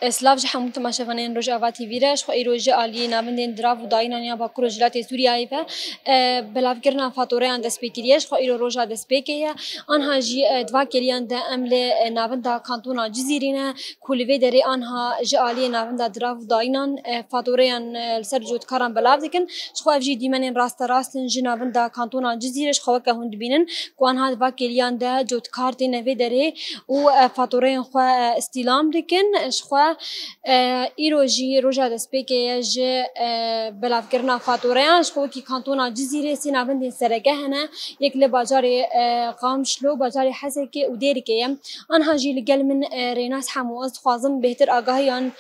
اسلاف جه همون تماشاوانین روجاوا تیوی رش خو ایروج عالی نامندین دراو داینانیا با کروجلات سوریایی و بلاف کرنا فاتوره اند سپیکریش خو ایرو روجا دسپیکیه آنها جی دوا کلیان د امل نامندا کانتونا جزیرینه کولوی دری آنها جه عالی نامندا دراو داینان فاتوره ان سرجوت کاران بلاف دکن خو افجی دیمنین راستن جنابندا کانتونا جزیرش خو که هند بینن کو آنها دوا کلیان د جوت کارت نوی دری و فاتوره خو استیلام دکن خو ایروجی روجا دسپیکیه جه بلاف کرنا فاتوره خو کی کانتونا جزیره سینا بندین سرگه هنه یک لباجار قامشلو بازار حسکه و دیری که آنها جی لگل من ریناس همو از خوازم بهتر آگاهیان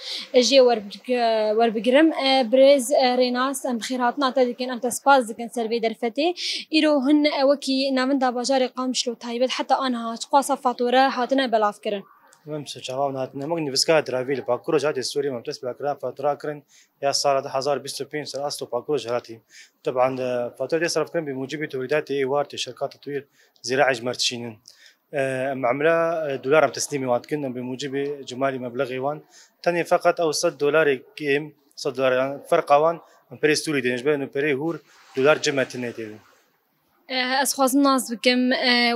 جی ور بگرم برز ریناس ام خیراتنا تا دکن ام تسپاز دکن سروی درفته ایرو هن وکی نامندا بازار قامشلو تایبت حتی آنها خواصا فاتوره هاتنا بلاف کرن ممسك شباب ناتنا مغني فسكا درافيل باكورو جاتي السوري ممتاز باكرا فاتورا كرن يا صار 1025 سنه اصله باكورو جاتي طبعا فاتوره يصرف كان بموجب توريدات اي وارت شركات تطوير زراعي جمرتشين معامله دولار تسليمي وات كنا بموجب جمالي مبلغ وان ثاني فقط او $100 كيم $100 فرق وان بري ستوري دنجبه انه بري هور دولار جمعتني از خوازم ناز بکم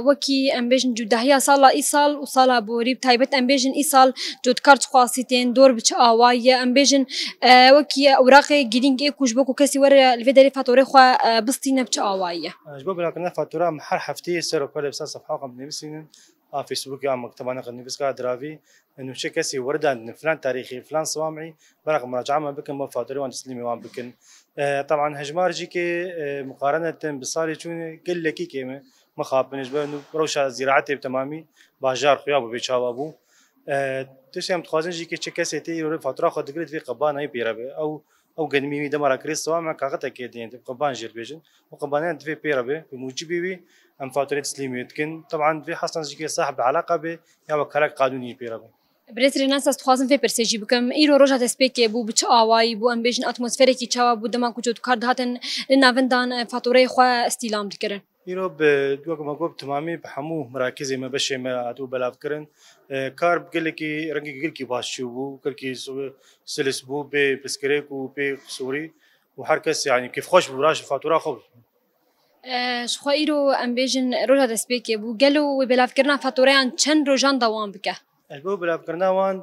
وکی امبیجن جو دهیا سالا ای سال و سالا بوری تایبت امبیجن ای سال جود کارت خاصیتین دور بچ آوای امبیجن وکی اوراق گیرینگ ای کوش بکو کسی ور الفدری فاتوره خو بستینه بچ آوای جباب لكن فاتوره محر حفتي سيرو كل بس صفحه قبل نفسين فيسبوك يا مكتبنا قد نفسك درافي انه شي كسي ورد عند فلان تاريخي فلان صوامعي برق مراجعه ما بكن ما فاتوره وان تسليمي وان بكن طبعا هجمار جيكي مقارنه بصالي شون قل لك كيما ما خاب بالنسبه انه روشه زراعتي بتمامي باجار خيابو بيشابو تسيم تخازن جيكي شي كسي تي فاتوره خد قلت في قبانه يبيربه او قدمي دمر كريس صوامع كاغتا كيدين قبان جيربيجن وقبانات في بيربه بموجبي ام فاتوره تسليمي يمكن طبعا في حسن جيكي صاحب علاقه به يا وكاله قانوني بيربه برز ریناس از خوازم في برسيجي بكم ایرو روجا دسپیک بو بچ آوای بو امبیجن اتمسفری کی چاوا بو دما کوجود کارد هاتن لناوندان فاتوره خو استیلام دکرن ایرو به دوغ ما گوب تمامی بحمو مراکز ما بشه ما اتو بلاف کرن کار بقول لك رنگي قل كي باش بو قل كي سلس بو به بسكريكو به سوري وحركس يعني كيف خوش براش فاتوره خو شخوا ایرو امبیجن روجا دسپیک بو گلو و بلاف کرنا فاتوره ان چند روجان دوام بکه البو بلاف کرنا وان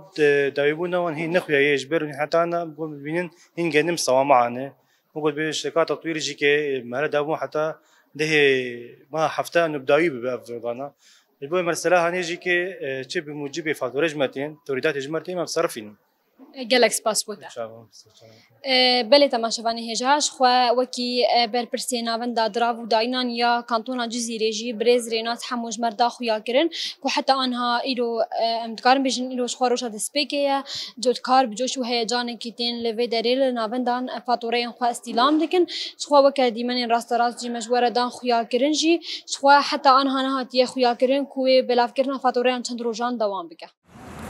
دايبونا وان هي نخويا يجبر حتى انا بقول بينن هين جنم سوا معنا بقول بشركات تطوير جيكي ما داوم حتى ده ما حفتا نبداوي بافغانا البو مرسلها هنيجي كي تشي بموجب فاتوره جمتين توريدات جمرتين ما بصرفين جالكس باسبورت بله تماشاوانی هجاش خو وکی بر پرسینا وندا دراو داینان یا کانتونا جزیره جی برز رینات حموج مردا خویا کرن کو حتی آنها ایرو امتکارن بیشن ایرو شخواروش دسپیکه جود کار بجوش و هیجان کیتین لوی دریل ناوندان فاتوره خو استیلام دکن شخوا وک دیمن راست جی مجبور دان خویا کرن جی شخوا حتی آنها نهات یه خویا کرن کو بلاف کرنا فاتوره چند روزان دوام بکه